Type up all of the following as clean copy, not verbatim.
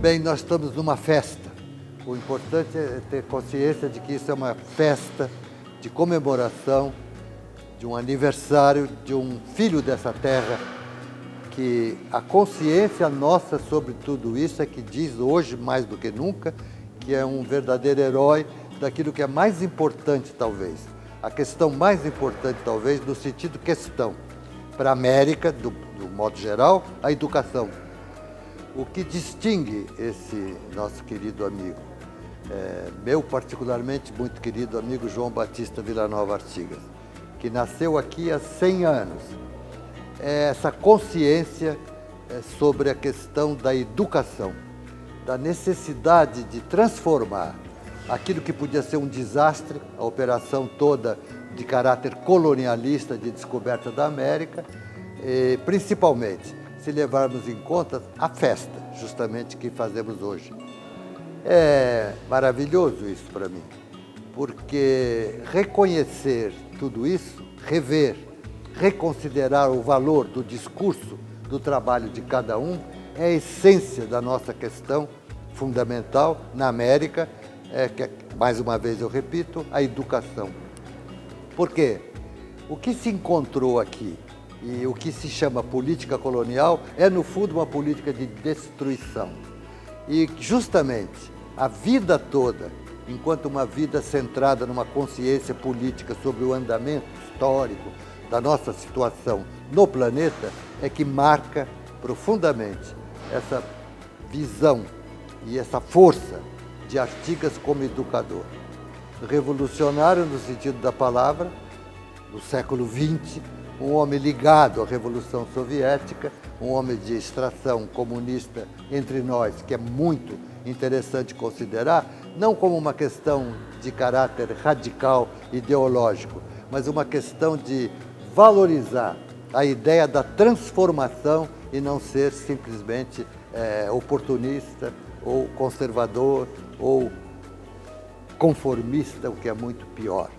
Bem, nós estamos numa festa. O importante é ter consciência de que isso é uma festa de comemoração de um aniversário de um filho dessa terra, que a consciência nossa sobre tudo isso é que diz hoje, mais do que nunca, que é um verdadeiro herói daquilo que é mais importante, talvez. A questão mais importante, talvez, no sentido questão. Para a América, do modo geral, a educação. O que distingue esse nosso querido amigo, meu particularmente muito querido amigo João Batista Villanova Artigas, que nasceu aqui há 100 anos, é essa consciência sobre a questão da educação, da necessidade de transformar aquilo que podia ser um desastre, a operação toda de caráter colonialista de descoberta da América, principalmente se levarmos em conta a festa, justamente, que fazemos hoje. É maravilhoso isso para mim, porque reconhecer tudo isso, rever, reconsiderar o valor do discurso, do trabalho de cada um, é a essência da nossa questão fundamental na América, que, mais uma vez eu repito, a educação. Por quê? O que se encontrou aqui e o que se chama política colonial é, no fundo, uma política de destruição. E, justamente, a vida toda, enquanto uma vida centrada numa consciência política sobre o andamento histórico da nossa situação no planeta, é que marca profundamente essa visão e essa força de Artigas como educador. Revolucionário no sentido da palavra, no século XX, um homem ligado à Revolução Soviética, um homem de extração comunista entre nós, que é muito interessante considerar, não como uma questão de caráter radical ideológico, mas uma questão de valorizar a ideia da transformação e não ser simplesmente oportunista ou conservador ou conformista, o que é muito pior.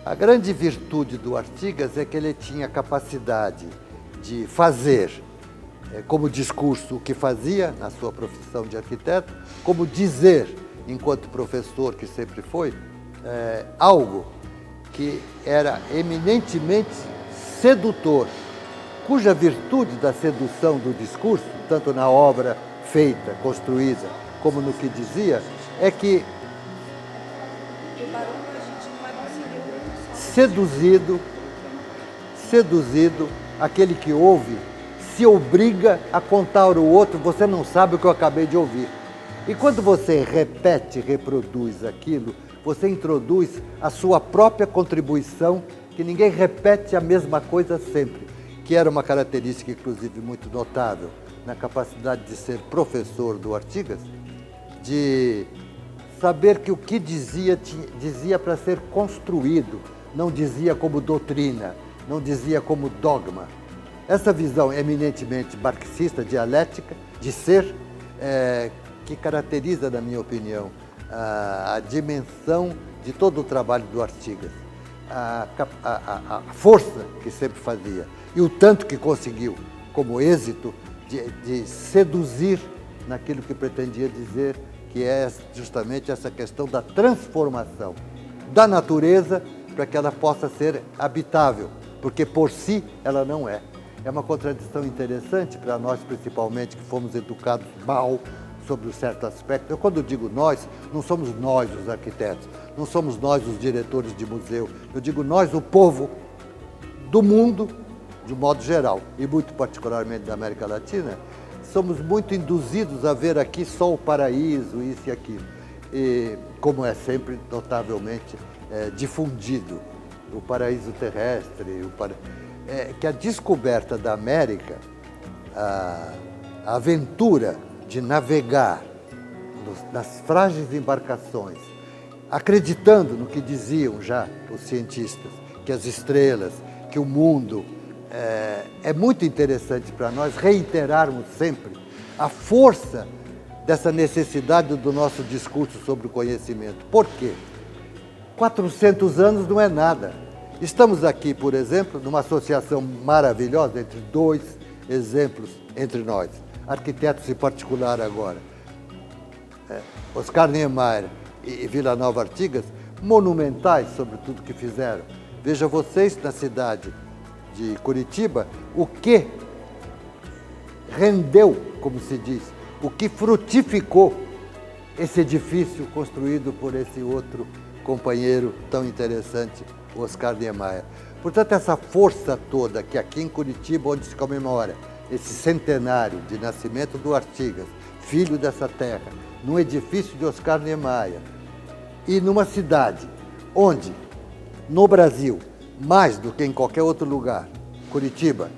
A grande virtude do Artigas é que ele tinha capacidade de fazer, como discurso, o que fazia na sua profissão de arquiteto, como dizer, enquanto professor que sempre foi, algo que era eminentemente sedutor, cuja virtude da sedução do discurso, tanto na obra feita, construída, como no que dizia, é que seduzido, aquele que ouve, se obriga a contar ao outro, você não sabe o que eu acabei de ouvir. E quando você repete, reproduz aquilo, você introduz a sua própria contribuição, que ninguém repete a mesma coisa sempre, que era uma característica, inclusive, muito notável na capacidade de ser professor do Artigas, de saber que o que dizia para ser construído, não dizia como doutrina, não dizia como dogma. Essa visão eminentemente marxista, dialética, de ser, que caracteriza, na minha opinião, a dimensão de todo o trabalho do Artigas, a força que sempre fazia e o tanto que conseguiu como êxito de seduzir naquilo que pretendia dizer, que é justamente essa questão da transformação da natureza para que ela possa ser habitável, porque por si ela não é. É uma contradição interessante para nós, principalmente, que fomos educados mal sobre um certo aspecto. Eu, quando digo nós, não somos nós os arquitetos, não somos nós os diretores de museu, eu digo nós, o povo do mundo, de um modo geral, e muito particularmente da América Latina, somos muito induzidos a ver aqui só o paraíso, isso e aquilo, e como é sempre notavelmente difundido, o paraíso terrestre, que a descoberta da América, a aventura de navegar nas frágeis embarcações, acreditando no que diziam já os cientistas, que as estrelas, que o mundo, é muito interessante para nós reiterarmos sempre a força dessa necessidade do nosso discurso sobre o conhecimento. Por quê? 400 anos não é nada. Estamos aqui, por exemplo, numa associação maravilhosa entre dois exemplos entre nós. arquitetos em particular agora, Oscar Niemeyer e Vila Nova Artigas, monumentais sobre tudo que fizeram. Veja vocês na cidade de Curitiba o que rendeu, como se diz, o que frutificou esse edifício construído por esse outro companheiro tão interessante, Oscar Niemeyer. Portanto, essa força toda que aqui em Curitiba, onde se comemora esse centenário de nascimento do Artigas, filho dessa terra, num edifício de Oscar Niemeyer, e numa cidade onde, no Brasil, mais do que em qualquer outro lugar, Curitiba,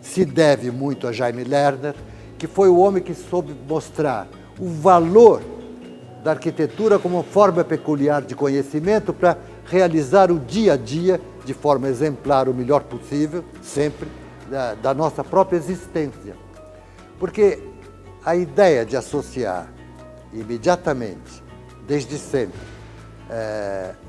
se deve muito a Jaime Lerner, que foi o homem que soube mostrar o valor da arquitetura como forma peculiar de conhecimento para realizar o dia a dia de forma exemplar, o melhor possível, sempre, da nossa própria existência. Porque a ideia de associar imediatamente, desde sempre,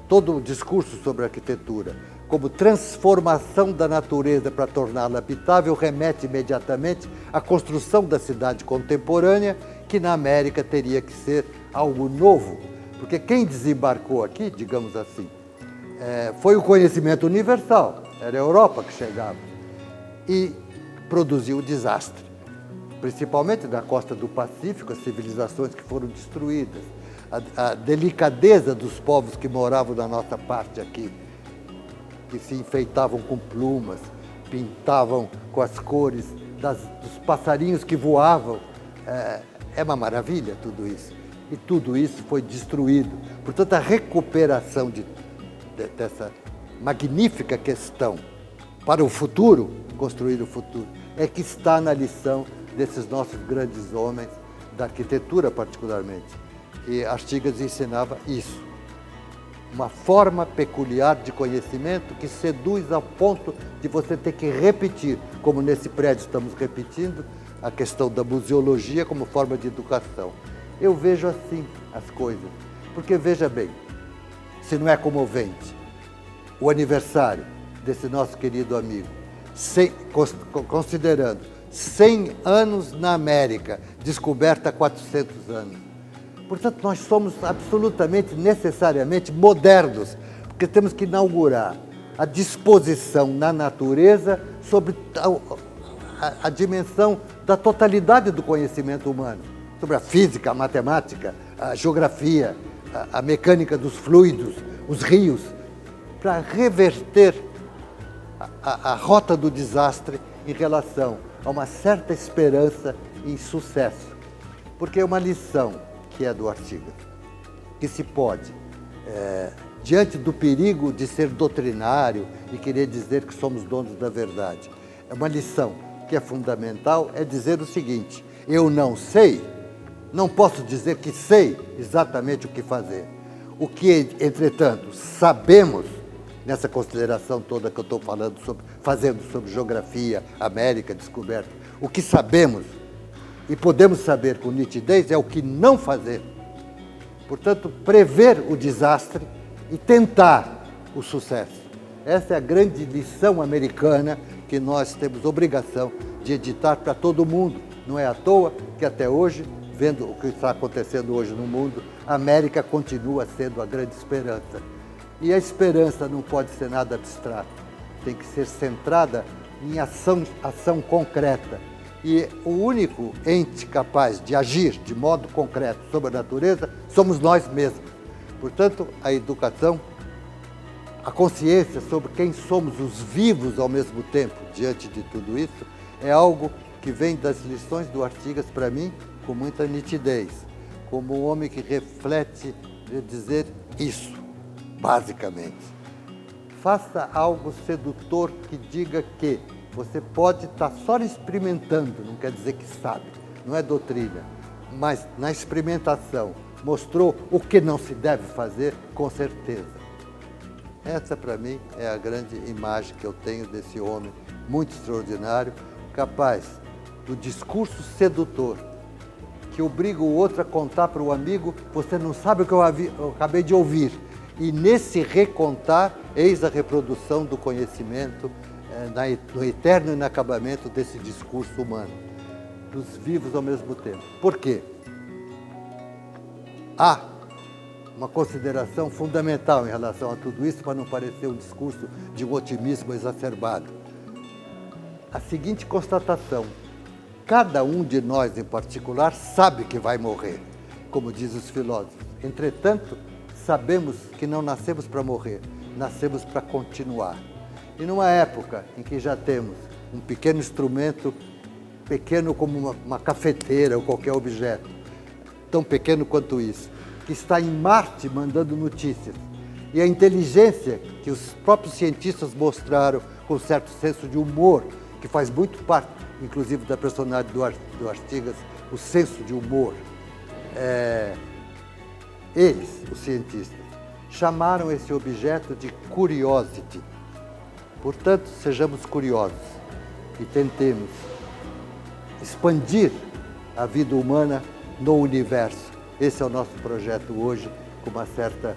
todo o discurso sobre arquitetura como transformação da natureza para torná-la habitável remete imediatamente à construção da cidade contemporânea, que na América teria que ser algo novo, porque quem desembarcou aqui, digamos assim, foi o conhecimento universal, era a Europa que chegava, e produziu o desastre, principalmente na costa do Pacífico, as civilizações que foram destruídas, a delicadeza dos povos que moravam na nossa parte aqui, que se enfeitavam com plumas, pintavam com as cores dos passarinhos que voavam. É uma maravilha tudo isso. E tudo isso foi destruído. Portanto, a recuperação dessa magnífica questão para o futuro, construir o futuro, é que está na lição desses nossos grandes homens, da arquitetura particularmente. E Artigas ensinava isso. Uma forma peculiar de conhecimento que seduz ao ponto de você ter que repetir, como nesse prédio estamos repetindo, a questão da museologia como forma de educação. Eu vejo assim as coisas, porque veja bem, se não é comovente o aniversário desse nosso querido amigo, considerando 100 anos na América, descoberta há 400 anos. Portanto, nós somos absolutamente, necessariamente modernos, porque temos que inaugurar a disposição na natureza sobre a dimensão da totalidade do conhecimento humano, sobre a física, a matemática, a geografia, a mecânica dos fluidos, os rios, para reverter a rota do desastre em relação a uma certa esperança em sucesso. Porque é uma lição que é do Artigas, que se pode, diante do perigo de ser doutrinário e querer dizer que somos donos da verdade, é uma lição que é fundamental, é dizer o seguinte: eu não sei, não posso dizer que sei exatamente o que fazer. O que, entretanto, sabemos, nessa consideração toda que eu estou fazendo sobre geografia, América, descoberta, o que sabemos e podemos saber com nitidez é o que não fazer. Portanto, prever o desastre e tentar o sucesso. Essa é a grande lição americana que nós temos obrigação de editar para todo mundo. Não é à toa que até hoje, vendo o que está acontecendo hoje no mundo, a América continua sendo a grande esperança. E a esperança não pode ser nada abstrato, tem que ser centrada em ação concreta. E o único ente capaz de agir de modo concreto sobre a natureza somos nós mesmos. Portanto, a educação, a consciência sobre quem somos os vivos ao mesmo tempo diante de tudo isso, é algo que vem das lições do Artigas para mim com muita nitidez, como um homem que reflete de dizer isso, basicamente. Faça algo sedutor que diga que você pode estar só experimentando, não quer dizer que sabe, não é doutrina, mas na experimentação mostrou o que não se deve fazer, com certeza. Essa, para mim, é a grande imagem que eu tenho desse homem muito extraordinário, capaz do discurso sedutor, que obriga o outro a contar para o amigo: você não sabe o que eu acabei de ouvir. E nesse recontar, eis a reprodução do conhecimento, no eterno inacabamento desse discurso humano. dos vivos ao mesmo tempo. Por quê? Há uma consideração fundamental em relação a tudo isso, para não parecer um discurso de um otimismo exacerbado. A seguinte constatação: cada um de nós, em particular, sabe que vai morrer, como dizem os filósofos. Entretanto, sabemos que não nascemos para morrer, nascemos para continuar. E numa época em que já temos um pequeno instrumento, pequeno como uma cafeteira ou qualquer objeto, tão pequeno quanto isso, que está em Marte mandando notícias, e a inteligência que os próprios cientistas mostraram com certo senso de humor, que faz muito parte, inclusive, da personalidade do Artigas, o senso de humor. Eles, os cientistas, chamaram esse objeto de curiosity. Portanto, sejamos curiosos e tentemos expandir a vida humana no universo. Esse é o nosso projeto hoje, com uma certa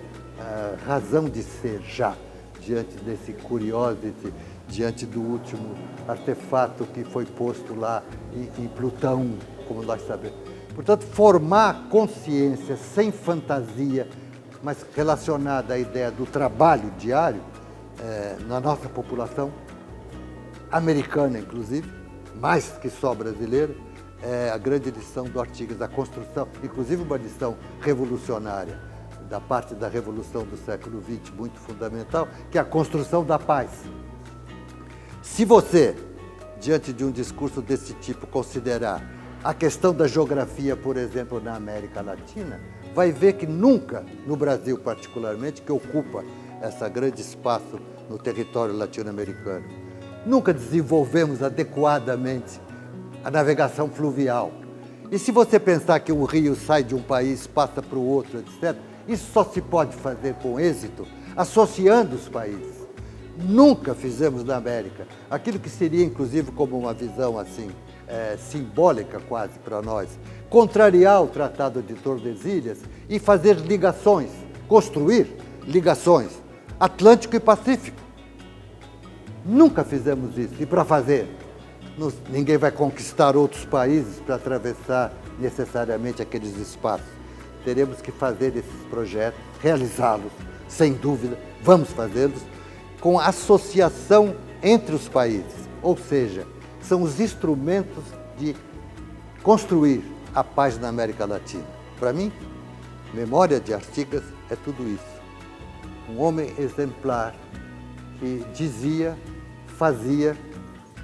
razão de ser já, diante desse curiosity, diante do último artefato que foi posto lá em Plutão, como nós sabemos. Portanto, formar consciência sem fantasia, mas relacionada à ideia do trabalho diário, na nossa população, americana inclusive, mais que só brasileira, é a grande lição do Artigas, a construção, inclusive uma lição revolucionária, da parte da revolução do século XX, muito fundamental, que é a construção da paz. Se você, diante de um discurso desse tipo, considerar a questão da geografia, por exemplo, na América Latina, vai ver que nunca, no Brasil particularmente, que ocupa esse grande espaço no território latino-americano, nunca desenvolvemos adequadamente a navegação fluvial. E se você pensar que um rio sai de um país, passa para o outro, etc., isso só se pode fazer com êxito associando os países. Nunca fizemos na América aquilo que seria, inclusive, como uma visão assim, simbólica quase para nós, contrariar o Tratado de Tordesilhas e fazer ligações, construir ligações, Atlântico e Pacífico. Nunca fizemos isso. E para fazer, ninguém vai conquistar outros países para atravessar necessariamente aqueles espaços. Teremos que fazer esses projetos, realizá-los, sem dúvida, vamos fazê-los, com associação entre os países. Ou seja, são os instrumentos de construir a paz na América Latina. Para mim, Memória de Artigas é tudo isso. Um homem exemplar que dizia, fazia,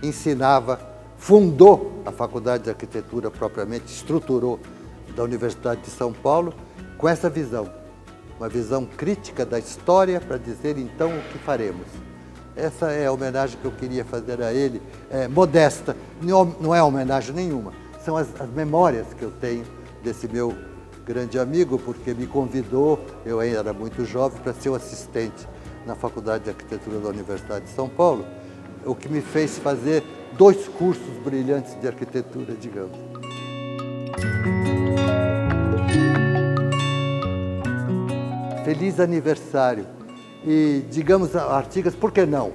ensinava, fundou a Faculdade de Arquitetura propriamente, estruturou da Universidade de São Paulo, com essa visão, uma visão crítica da história para dizer então o que faremos. Essa é a homenagem que eu queria fazer a ele, modesta, não é homenagem nenhuma, são as memórias que eu tenho desse meu grande amigo, porque me convidou, eu ainda era muito jovem, para ser o assistente na Faculdade de Arquitetura da Universidade de São Paulo, o que me fez fazer 2 cursos brilhantes de arquitetura, digamos. Feliz aniversário. E, digamos, Artigas, por que não?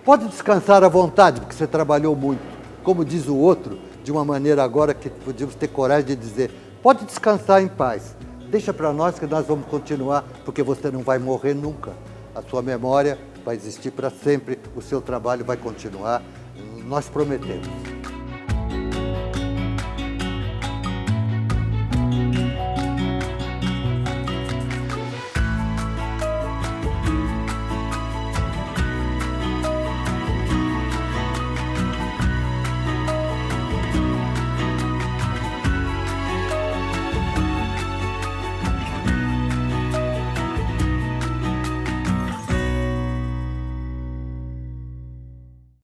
Pode descansar à vontade, porque você trabalhou muito. Como diz o outro, de uma maneira agora que podíamos ter coragem de dizer, pode descansar em paz. Deixa para nós que nós vamos continuar, porque você não vai morrer nunca. A sua memória vai existir para sempre, o seu trabalho vai continuar. Nós prometemos.